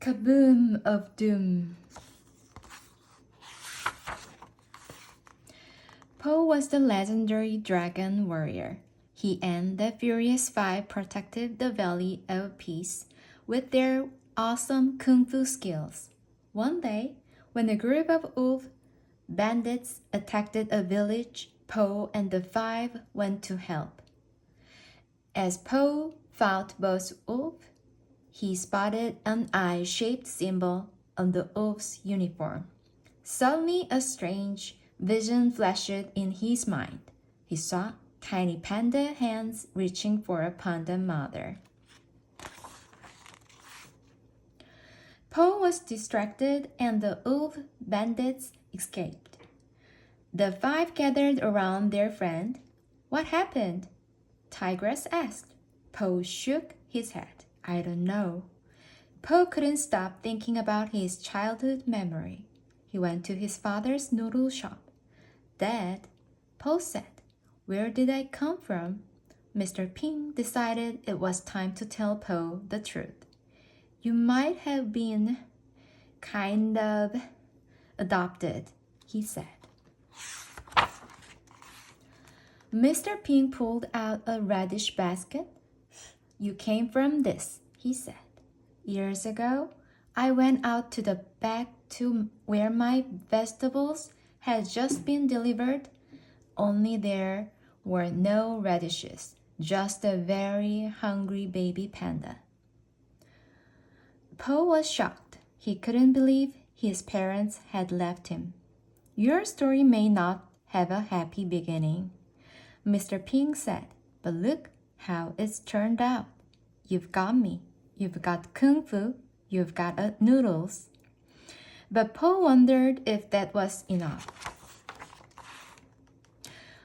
Kaboom of Doom. Po was the legendary dragon warrior. He and the Furious Five protected the Valley of Peace with their awesome kung fu skills. One day, when a group of wolf bandits attacked a village, Po and the five went to help. As Po fought both wolves, he spotted an eye-shaped symbol on the wolf's uniform. Suddenly, a strange vision flashed in his mind. He saw tiny panda hands reaching for a panda mother. Po was distracted and the wolf bandits escaped. The five gathered around their friend. "What happened?" Tigress asked. Po shook his head. "I don't know." Po couldn't stop thinking about his childhood memory. He went to his father's noodle shop. "Dad," Po said, "where did I come from?" Mr. Ping decided it was time to tell Po the truth. "You might have been kind of adopted," he said. Mr. Ping pulled out a radish basket. "You came from this," he said. "Years ago, I went out to the back to where my vegetables had just been delivered, only there were no radishes, just a very hungry baby panda." Po was shocked. He couldn't believe his parents had left him. "Your story may not have a happy beginning," Mr. Ping said, "but look how it's turned out. You've got me. You've got kung fu. You've got noodles." But Po wondered if that was enough.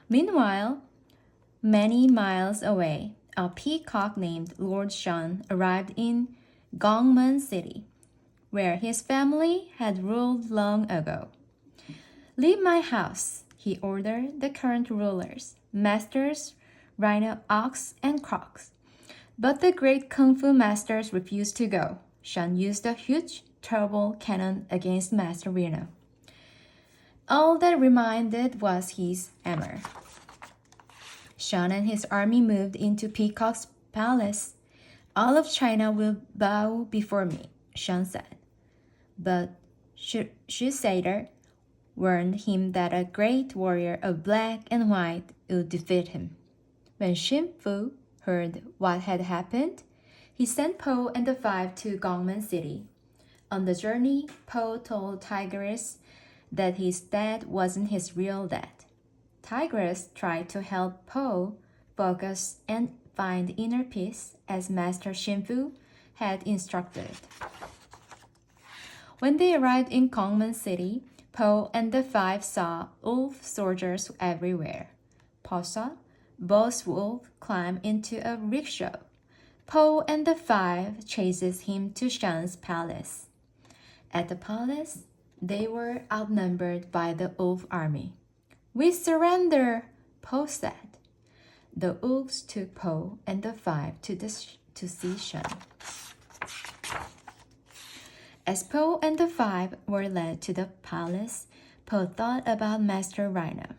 Meanwhile, many miles away, a peacock named Lord Shan arrived in Gongmen City, where his family had ruled long ago. "Leave my house," he ordered the current rulers, masters, Rhino, Ox, and Crocs. But the great kung fu masters refused to go. Shan used a huge turbo cannon against Master Rhino. All that remained was his hammer. Shan and his army moved into Peacock's palace. "All of China will bow before me," Shan said. But Shusader warned him that a great warrior of black and white would defeat him. When Xinfu heard what had happened, he sent Po and the five to Gongmen City. On the journey, Po told Tigress that his dad wasn't his real dad. Tigress tried to help Po focus and find inner peace as Master Xinfu had instructed. When they arrived in Gongmen City, Po and the five saw wolf soldiers everywhere. Po saw Boss Wolf climb into a rickshaw. Po and the five chases him to Shan's palace. At the palace, they were outnumbered by the wolf army. "We surrender," Po said. The wolves took Po and the five to see Shan. As Po and the five were led to the palace, Po thought about Master Rhino.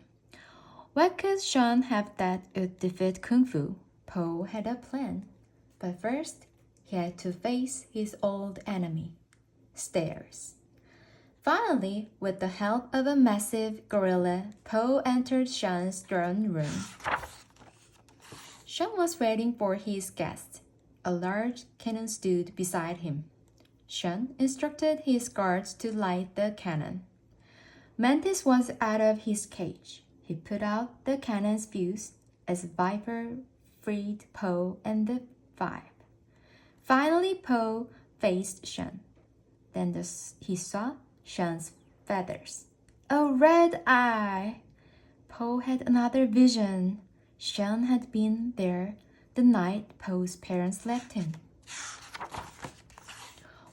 What could Shan have that would defeat Kung Fu? Po had a plan. But first, he had to face his old enemy, stairs. Finally, with the help of a massive gorilla, Po entered Shan's throne room. Shan was waiting for his guest. A large cannon stood beside him. Shan instructed his guards to light the cannon. Mantis was out of his cage. He put out the cannon's fuse as Viper freed Po and the five. Finally, Po faced Shan. Then he saw Shan's feathers. A red eye! Po had another vision. Shan had been there the night Po's parents left him.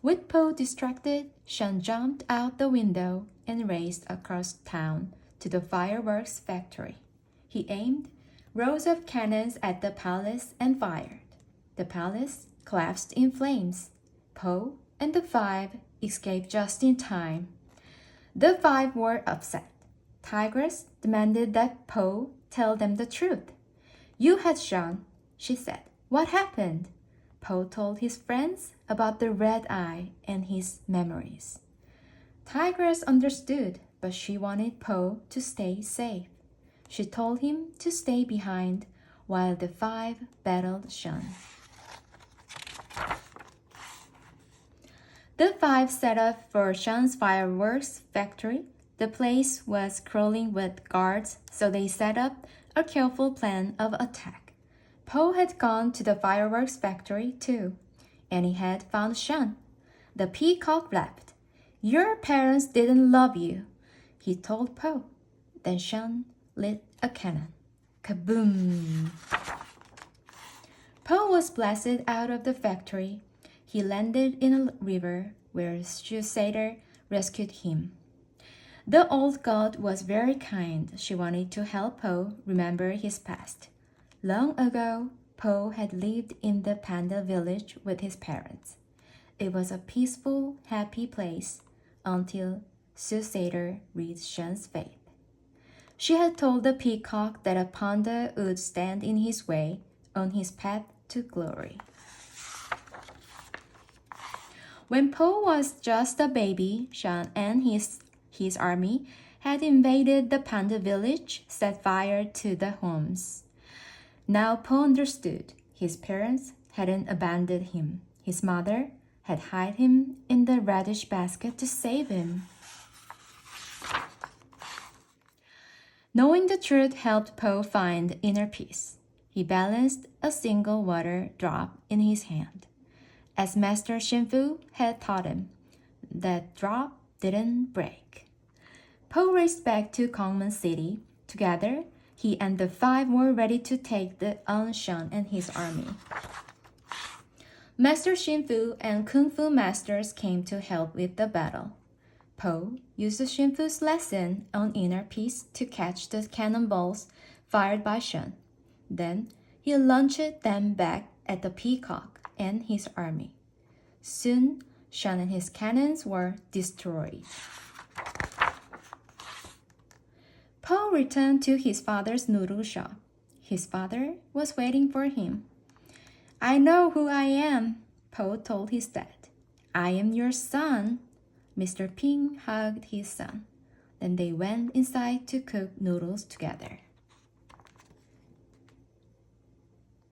With Po distracted, Shan jumped out the window and raced across town to the fireworks factory. He aimed rows of cannons at the palace and fired. The palace collapsed in flames. Po and the five escaped just in time. The five were upset. Tigress demanded that Po tell them the truth. You had Sean, she said. What happened? Po told his friends about the red eye and his memories. Tigress understood, but she wanted Po to stay safe. She told him to stay behind while the five battled Sean. The five set off for Sean's fireworks factory. The place was crawling with guards, so they set up a careful plan of attack. Po had gone to the fireworks factory too, and he had found Sean. The peacock laughed. Your parents didn't love you, he told Po. Then Sean lit a cannon. Kaboom! Po was blasted out of the factory. He landed in a river where Susader rescued him. The old god was very kind. She wanted to help Po remember his past. Long ago, Po had lived in the panda village with his parents. It was a peaceful, happy place until Susader read Sean's faith. She had told the peacock that a panda would stand in his way on his path to glory. When Po was just a baby, Sean and his army had invaded the panda village, set fire to the homes. Now Po understood. His parents hadn't abandoned him. His mother had hid him in the radish basket to save him. Knowing the truth helped Po find inner peace. He balanced a single water drop in his hand. As Master Shinfu had taught him, that drop didn't break. Po raced back to Gongmen City. Together, he and the five were ready to take on Sean and his army. Master Shinfu and Kung Fu masters came to help with the battle. Po used Shinfu's lesson on inner peace to catch the cannonballs fired by Sean. Then he launched them back at the peacock and his army. Soon, Sean and his cannons were destroyed. Po returned to his father's noodle shop. His father was waiting for him. I know who I am, Po told his dad. I am your son. Mr. Ping hugged his son. Then they went inside to cook noodles together.